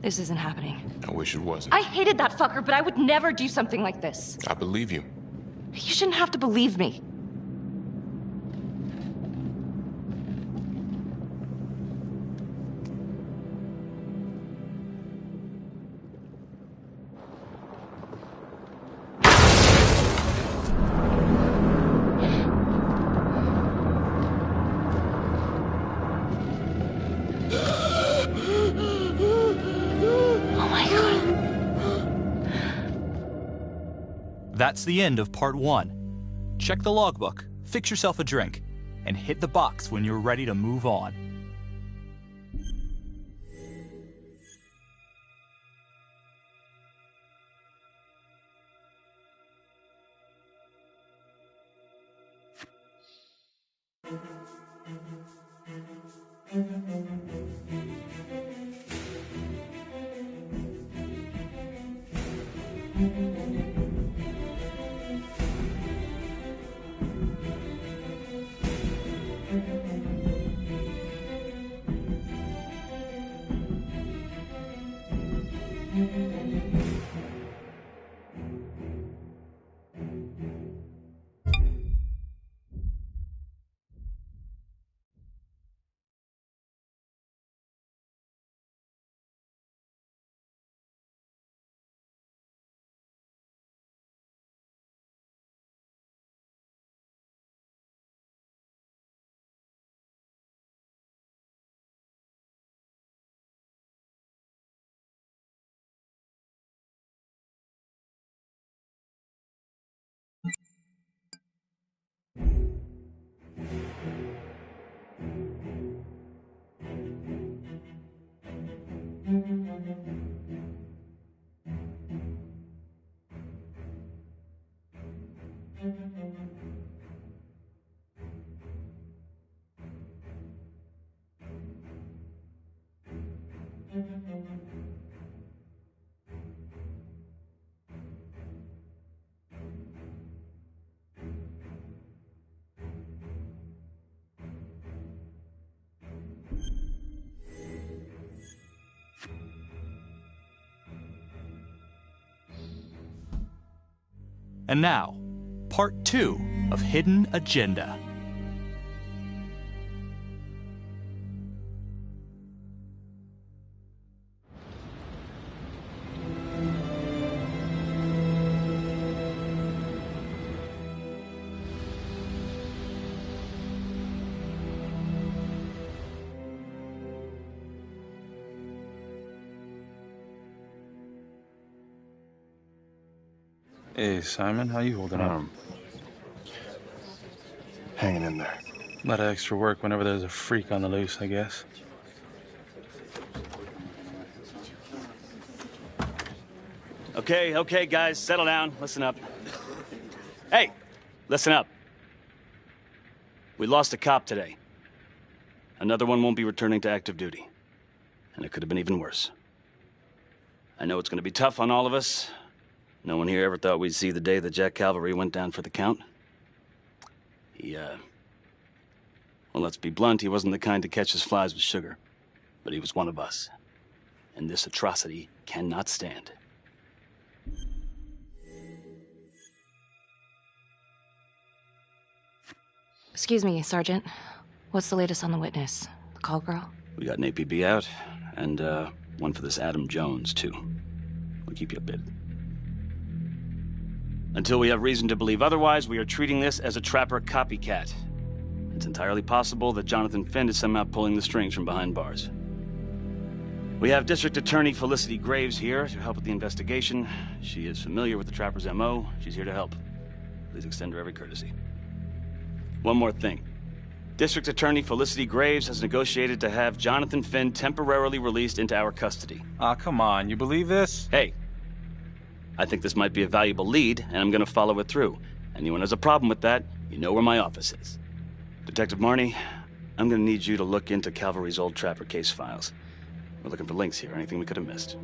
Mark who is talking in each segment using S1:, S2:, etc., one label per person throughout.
S1: This isn't happening.
S2: I wish it wasn't.
S1: I hated that fucker, but I would never do something like this.
S2: I believe you.
S1: You shouldn't have to believe me.
S3: That's the end of part 1. Check the logbook, fix yourself a drink, and hit the box when you're ready to move on. And now, part 2 of Hidden Agenda.
S4: Hey, Simon, how you holding up?
S5: Hanging in there.
S4: A lot of extra work whenever there's a freak on the loose, I guess.
S6: Okay, guys, settle down. Listen up. Hey, listen up. We lost a cop today. Another one won't be returning to active duty. And it could have been even worse. I know it's going to be tough on all of us. No one here ever thought we'd see the day that Jack Calvary went down for the count. Well, let's be blunt, he wasn't the kind to catch his flies with sugar. But he was one of us. And this atrocity cannot stand.
S1: Excuse me, Sergeant. What's the latest on the witness? The call girl?
S6: We got an APB out, and one for this Adam Jones, too. We'll keep you updated. Until we have reason to believe otherwise, we are treating this as a trapper copycat. It's entirely possible that Jonathan Finn is somehow pulling the strings from behind bars. We have District Attorney Felicity Graves here to help with the investigation. She is familiar with the trapper's MO. She's here to help. Please extend her every courtesy. One more thing. District Attorney Felicity Graves has negotiated to have Jonathan Finn temporarily released into our custody.
S4: Aw, come on. You believe this?
S6: Hey, I think this might be a valuable lead, and I'm gonna follow it through. Anyone has a problem with that, you know where my office is. Detective Marnie, I'm gonna need you to look into Calvary's old trapper case files. We're looking for links here, anything we could have missed.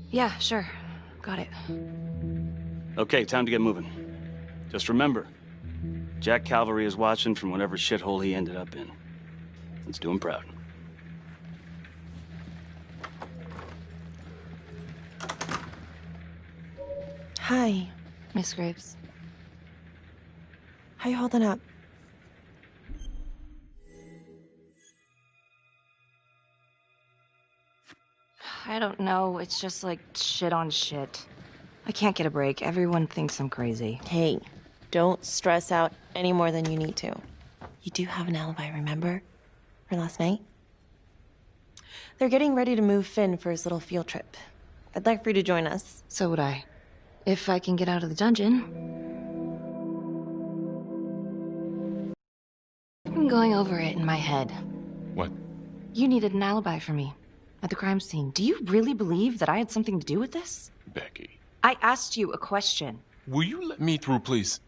S1: Yeah, sure. Got it.
S6: Okay, time to get moving. Just remember, Jack Calvary is watching from whatever shithole he ended up in. Let's do him proud.
S2: Hi.
S1: Miss Graves.
S2: How you holding up?
S1: I don't know. It's just like shit on shit. I can't get a break. Everyone thinks I'm crazy.
S2: Hey, don't stress out any more than you need to. You do have an alibi, remember? For last night? They're getting ready to move Finn for his little field trip. I'd like for you to join us.
S1: So would I. If I can get out of the dungeon. I'm going over it in my head.
S5: What?
S1: You needed an alibi for me at the crime scene. Do you really believe that I had something to do with this?
S5: Becky.
S1: I asked you a question.
S5: Will you let me through, please?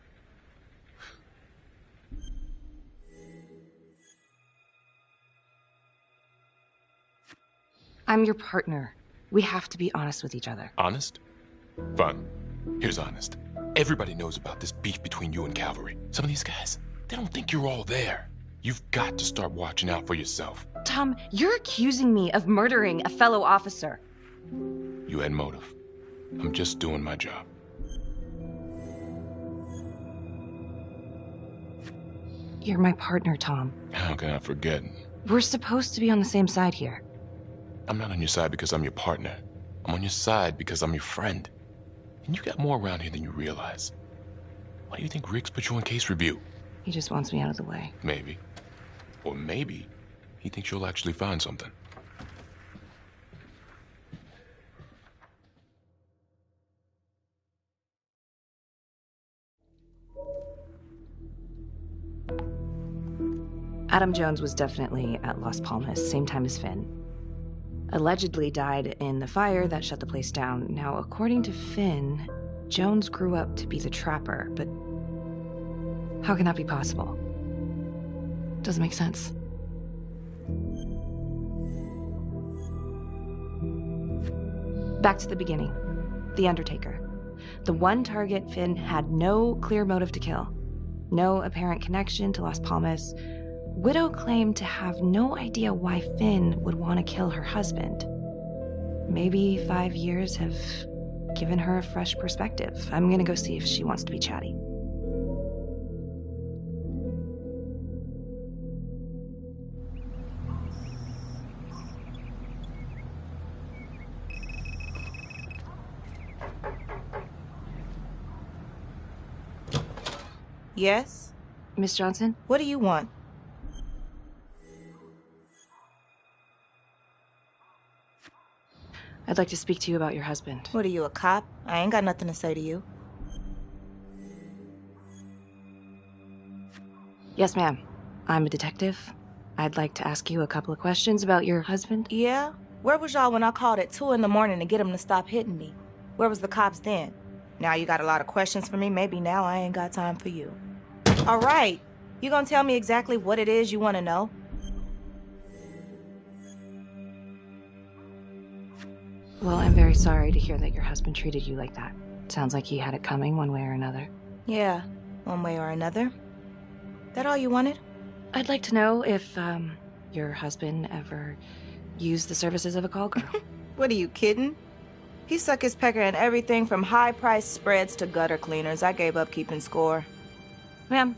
S1: I'm your partner. We have to be honest with each other.
S5: Honest? Fine. Here's honest. Everybody knows about this beef between you and Calvary. Some of these guys, they don't think you're all there. You've got to start watching out for yourself.
S1: Tom, you're accusing me of murdering a fellow officer.
S5: You had motive. I'm just doing my job.
S1: You're my partner, Tom.
S5: How can I forget?
S1: We're supposed to be on the same side here.
S5: I'm not on your side because I'm your partner. I'm on your side because I'm your friend. And you got more around here than you realize. Why do you think Riggs put you on case review?
S1: He just wants me out of the way.
S5: Maybe. Or maybe he thinks you'll actually find something.
S1: Adam Jones was definitely at Las Palmas, same time as Finn. Allegedly died in the fire that shut the place down. Now, according to Finn, Jones grew up to be the trapper, but how can that be possible? Doesn't make sense. Back to the beginning. The Undertaker. The one target Finn had no clear motive to kill. No apparent connection to Las Palmas. Widow claimed to have no idea why Finn would want to kill her husband. Maybe 5 years have given her a fresh perspective. I'm gonna go see if she wants to be chatty.
S7: Yes?
S1: Miss Johnson?
S7: What do you want?
S1: I'd like to speak to you about your husband.
S7: What are you, a cop? I ain't got nothing to say to you.
S1: Yes, ma'am. I'm a detective. I'd like to ask you a couple of questions about your husband.
S7: Yeah? Where was y'all when I called at 2 in the morning to get him to stop hitting me? Where was the cops then? Now you got a lot of questions for me. Maybe now I ain't got time for you. All right. You gonna tell me exactly what it is you want to know?
S1: Well, I'm very sorry to hear that your husband treated you like that. Sounds like he had it coming one way or another.
S7: Yeah, one way or another. That all you wanted?
S1: I'd like to know if, your husband ever used the services of a call girl.
S7: What are you, kidding? He suck his pecker in everything from high-priced spreads to gutter cleaners. I gave up keeping score.
S1: Ma'am,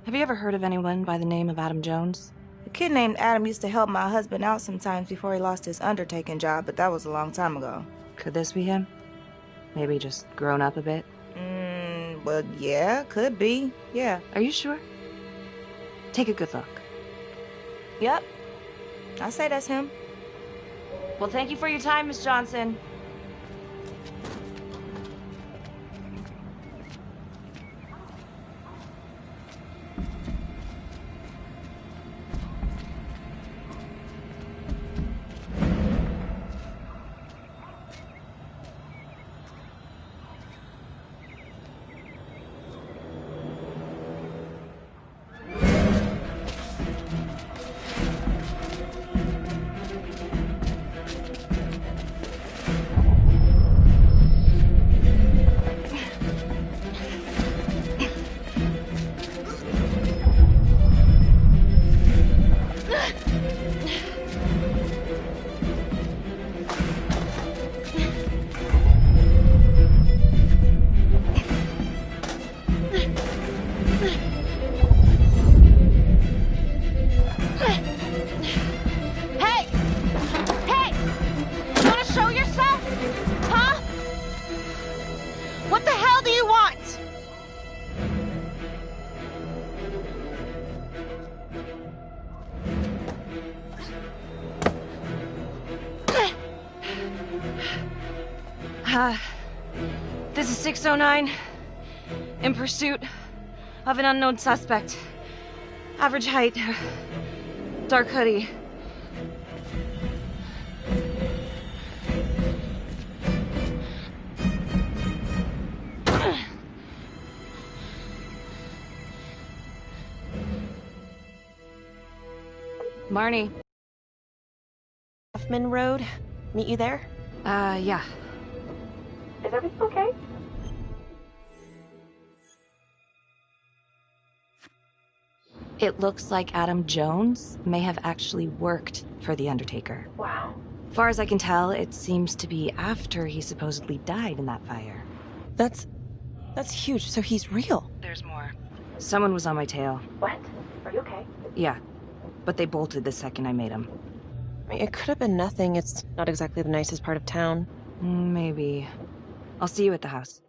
S1: have you ever heard of anyone by the name of Adam Jones?
S7: A kid named Adam used to help my husband out sometimes before he lost his undertaking job, but that was a long time ago.
S1: Could this be him? Maybe just grown up a bit?
S7: Well, yeah, could be. Yeah.
S1: Are you sure? Take a good look.
S7: Yep. I say that's him.
S1: Well, thank you for your time, Miss Johnson. This is 609. In pursuit of an unknown suspect. Average height. Dark hoodie. Marnie.
S2: Huffman Road. Meet you there?
S1: Yeah.
S2: Is everything okay?
S1: It looks like Adam Jones may have actually worked for the Undertaker.
S2: Wow.
S1: Far as I can tell, it seems to be after he supposedly died in that fire.
S2: That's huge. So he's real.
S1: There's more. Someone was on my tail.
S2: What? Are you okay?
S1: Yeah, but they bolted the second I made them.
S2: I mean, it could have been nothing. It's not exactly the nicest part of town.
S1: Maybe. I'll see you at the house.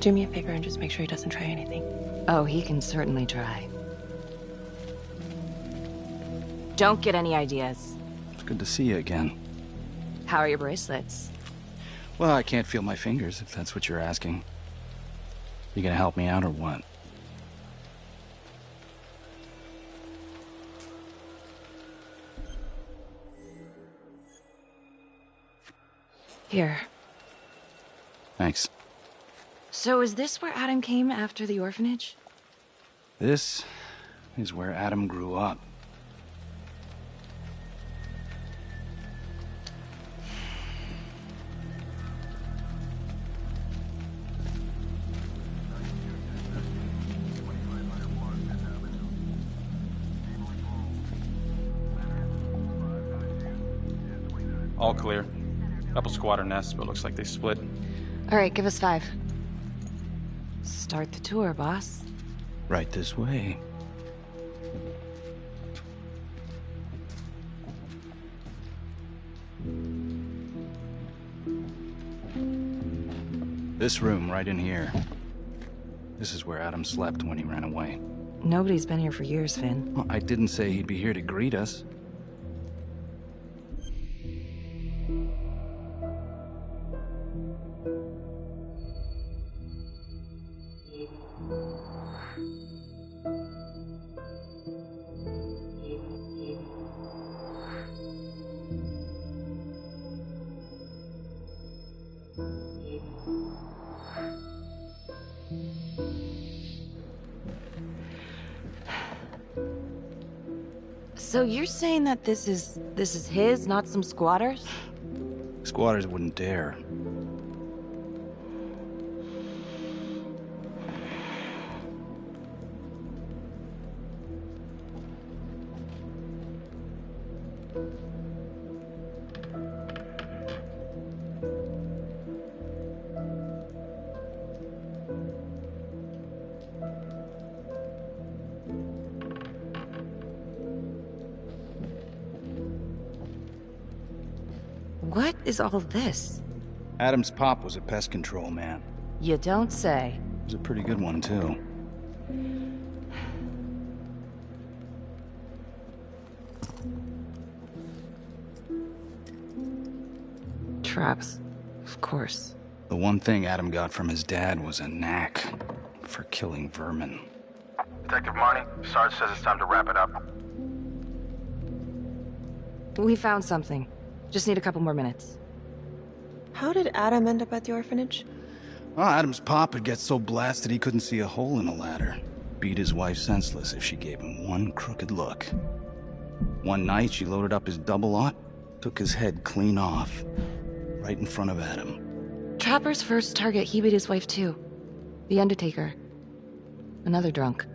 S2: Do me a favor and just make sure he doesn't try anything.
S1: Oh, he can certainly try. Don't get any ideas.
S8: It's good to see you again.
S1: How are your bracelets?
S8: Well, I can't feel my fingers, if that's what you're asking. You gonna help me out or what?
S1: Here.
S8: Thanks.
S1: So is this where Adam came after the orphanage?
S8: This is where Adam grew up.
S4: All clear. Couple squatter nests, but looks like they split.
S1: All right, give us 5. Start the tour, boss.
S8: Right this way. This room right in here. This is where Adam slept when he ran away.
S1: Nobody's been here for years, Finn.
S8: Well, I didn't say he'd be here to greet us.
S1: So you're saying that this is his, not some squatters?
S8: Squatters wouldn't dare.
S1: What is all this?
S8: Adam's pop was a pest control man.
S1: You don't say.
S8: He was a pretty good one, too.
S1: Traps, of course.
S8: The one thing Adam got from his dad was a knack for killing vermin.
S9: Detective Marnie, Sarge says it's time to wrap it up.
S1: We found something. Just need a couple more minutes.
S2: How did Adam end up at the orphanage?
S8: Well, Adam's pop would get so blasted he couldn't see a hole in a ladder. Beat his wife senseless if she gave him one crooked look. One night, she loaded up his double-aught, took his head clean off, right in front of Adam.
S1: Trapper's first target, he beat his wife too. The Undertaker. Another drunk.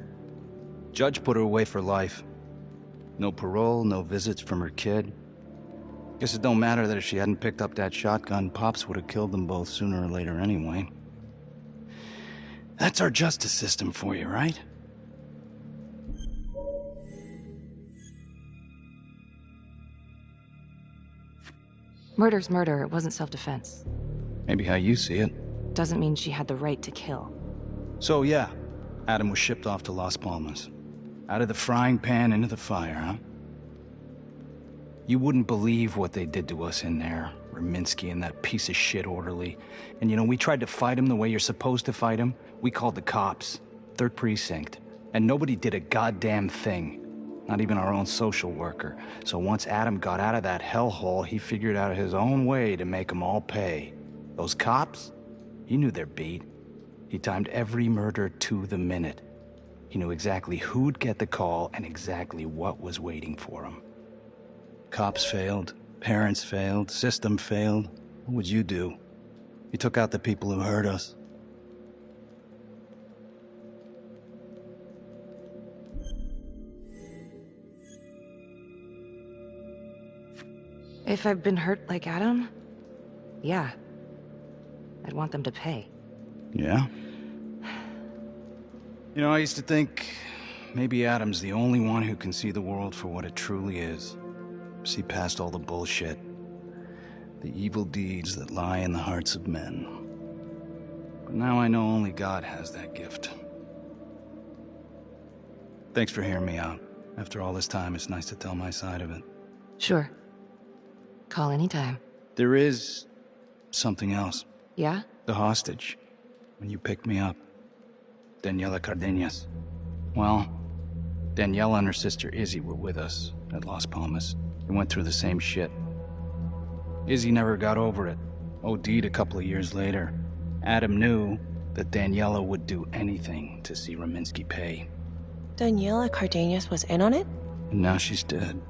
S8: Judge put her away for life. No parole, no visits from her kid. Guess it don't matter that if she hadn't picked up that shotgun, Pops would have killed them both sooner or later anyway. That's our justice system for you, right?
S1: Murder's murder. It wasn't self-defense.
S8: Maybe how you see it.
S1: Doesn't mean she had the right to kill.
S8: So yeah, Adam was shipped off to Las Palmas. Out of the frying pan into the fire, huh? You wouldn't believe what they did to us in there. Raminsky and that piece of shit orderly. And you know, we tried to fight him the way you're supposed to fight him. We called the cops. 3rd Precinct. And nobody did a goddamn thing. Not even our own social worker. So once Adam got out of that hellhole, he figured out his own way to make them all pay. Those cops? He knew their beat. He timed every murder to the minute. He knew exactly who'd get the call and exactly what was waiting for him. Cops failed, parents failed, system failed. What would you do? He took out the people who hurt us.
S1: If I've been hurt like Adam, yeah. I'd want them to pay.
S8: Yeah? You know, I used to think maybe Adam's the only one who can see the world for what it truly is. See past all the bullshit. The evil deeds that lie in the hearts of men. But now I know only God has that gift. Thanks for hearing me out. After all this time, it's nice to tell my side of it.
S1: Sure. Call anytime.
S8: There is something else.
S1: Yeah?
S8: The hostage. When you picked me up. Daniela Cardenas. Well, Daniela and her sister Izzy were with us at Las Palmas. We went through the same shit. Izzy never got over it. OD'd a couple of years later. Adam knew that Daniela would do anything to see Raminsky pay.
S2: Daniela Cardenas was in on it?
S8: And now she's dead.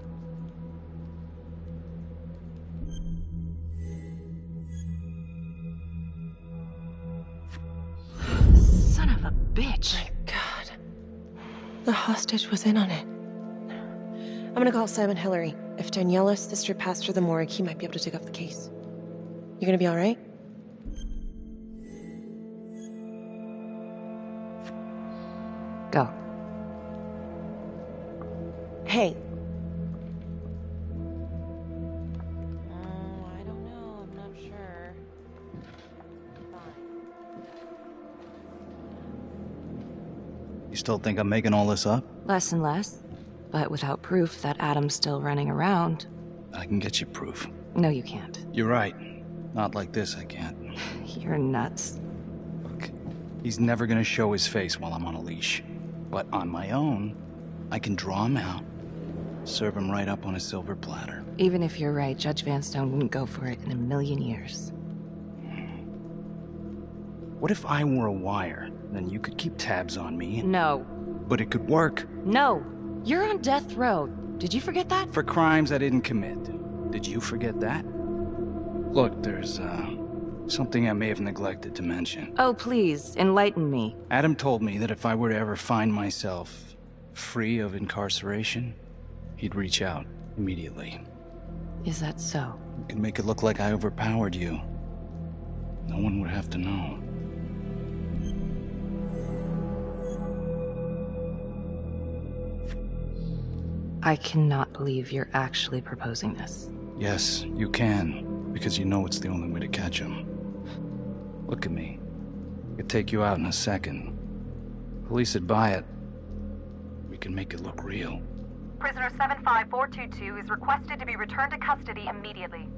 S1: Son of a bitch.
S2: My God. The hostage was in on it. I'm gonna call Simon Hillary. If Daniela's sister passed through the morgue, he might be able to take up the case. You gonna be all right?
S1: Go.
S2: Hey. I don't know. I'm not sure.
S8: You still think I'm making all this up?
S1: Less and less. But without proof that Adam's still running around...
S8: I can get you proof.
S1: No, you can't.
S8: You're right. Not like this, I can't.
S1: You're nuts.
S8: Look, he's never gonna show his face while I'm on a leash. But on my own, I can draw him out, serve him right up on a silver platter.
S1: Even if you're right, Judge Vanstone wouldn't go for it in a million years.
S8: What if I were a wire? Then you could keep tabs on me.
S1: No.
S8: But it could work.
S1: No. You're on death row. Did you forget that?
S8: For crimes I didn't commit. Did you forget that? Look, there's, something I may have neglected to mention.
S1: Oh, please, enlighten me.
S8: Adam told me that if I were to ever find myself free of incarceration, he'd reach out immediately.
S1: Is that so?
S8: You can make it look like I overpowered you. No one would have to know.
S1: I cannot believe you're actually proposing this.
S8: Yes, you can, because you know it's the only way to catch him. Look at me. I could take you out in a second. Police would buy it. We can make it look real.
S10: Prisoner 75422 is requested to be returned to custody immediately.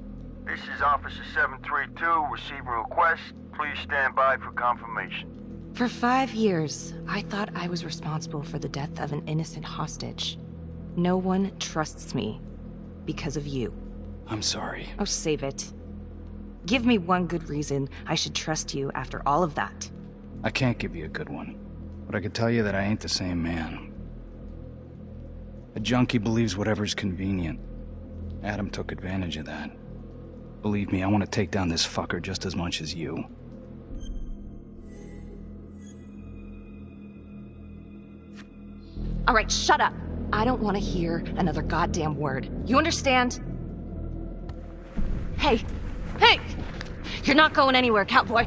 S9: This is Officer 732 receiving request. Please stand by for confirmation.
S1: For 5 years, I thought I was responsible for the death of an innocent hostage. No one trusts me because of you.
S8: I'm sorry.
S1: Oh, save it. Give me one good reason I should trust you after all of that.
S8: I can't give you a good one, but I can tell you that I ain't the same man. A junkie believes whatever's convenient. Adam took advantage of that. Believe me, I want to take down this fucker just as much as you.
S1: All right, shut up. I don't want to hear another goddamn word. You understand? Hey! Hey! You're not going anywhere, cowboy!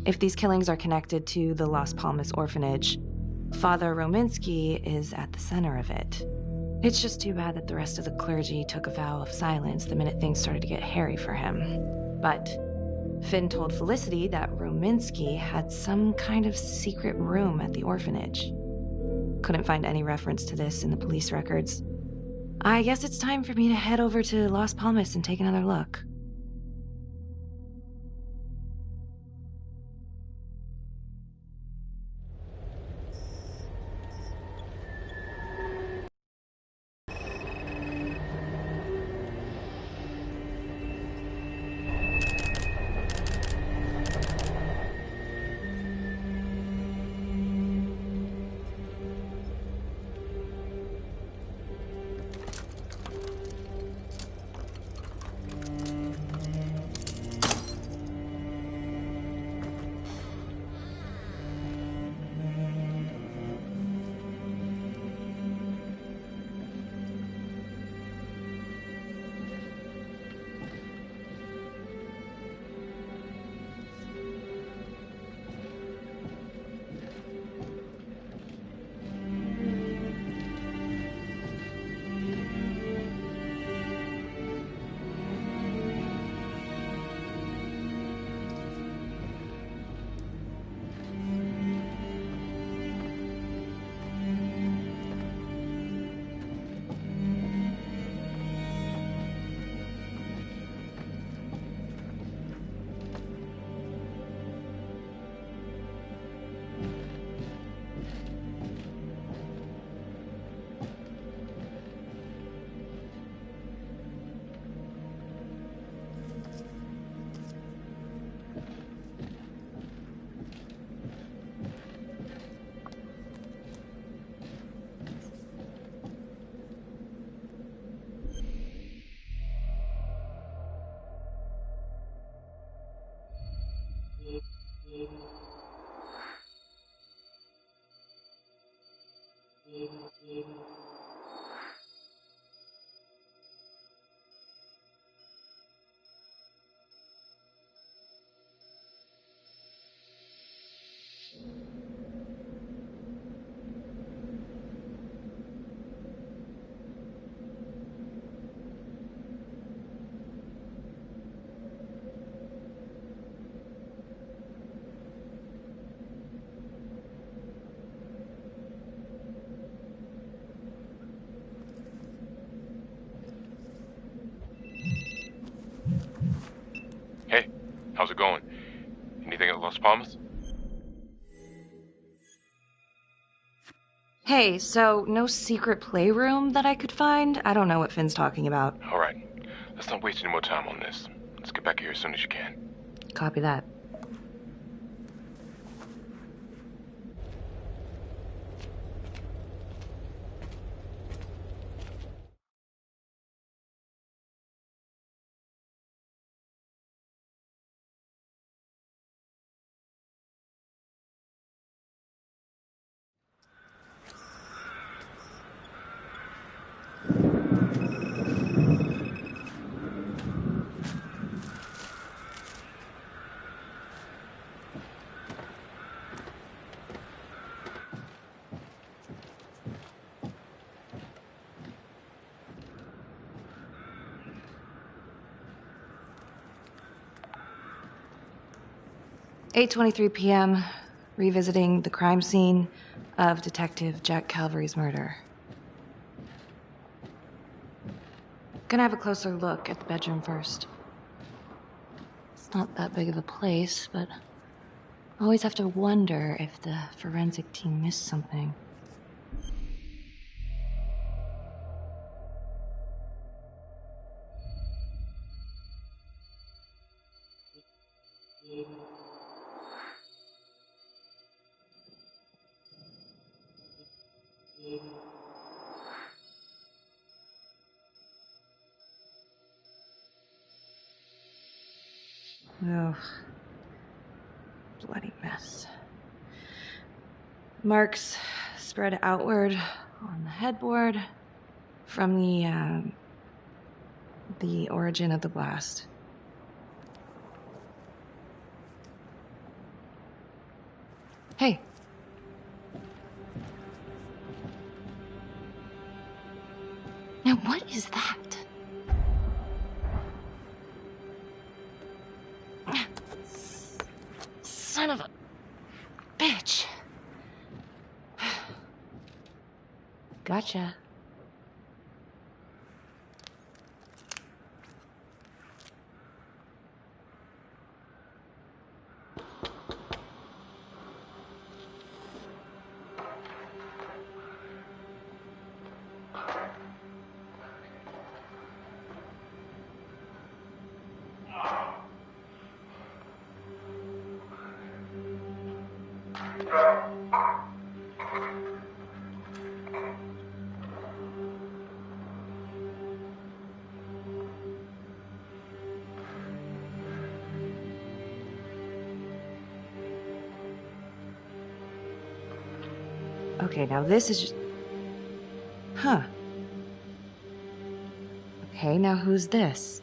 S1: If these killings are connected to the Las Palmas orphanage, Father Rominsky is at the center of it. It's just too bad that the rest of the clergy took a vow of silence the minute things started to get hairy for him. But Finn told Felicity that Rominsky had some kind of secret room at the orphanage. Couldn't find any reference to this in the police records. I guess it's time for me to head over to Las Palmas and take another look.
S5: Hey, how's it going? Anything at Las Palmas?
S1: Hey, so no secret playroom that I could find? I don't know what Finn's talking about.
S5: All right, let's not waste any more time on this. Let's get back here as soon as you can.
S1: Copy that. "8:23 p.m., revisiting the crime scene of Detective Jack Calvary's murder." Gonna have a closer look at the bedroom first. It's not that big of a place, but I always have to wonder if the forensic team missed something. Ugh. Bloody mess. Marks spread outward on the headboard from the origin of the blast. Hey. Now what is that? Son of a bitch. Gotcha. Okay, now this is just... Huh. Okay, now who's this?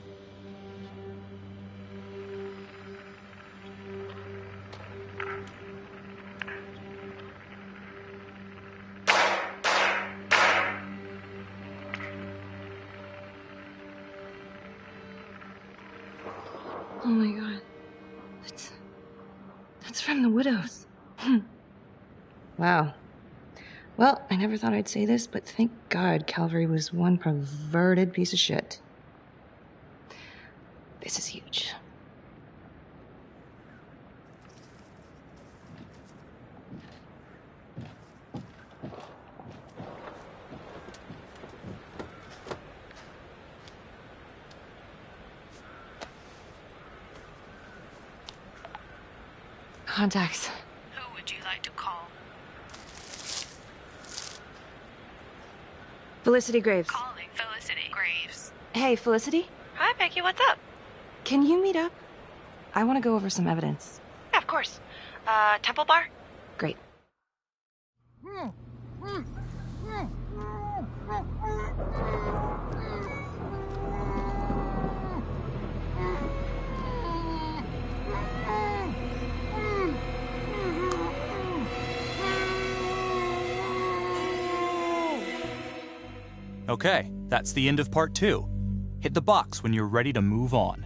S1: Oh my god. That's from the Widows. Wow. Well, I never thought I'd say this, but thank God Calvary was one perverted piece of shit. This is huge. Contacts.
S10: Who would you like to call?
S1: Felicity Graves.
S10: Calling Felicity Graves.
S1: Hey, Felicity?
S10: Hi, Becky, what's up?
S1: Can you meet up? I want to go over some evidence.
S10: Yeah, of course. Temple Bar?
S1: Great.
S3: Okay, that's the end of part 2. Hit the box when you're ready to move on.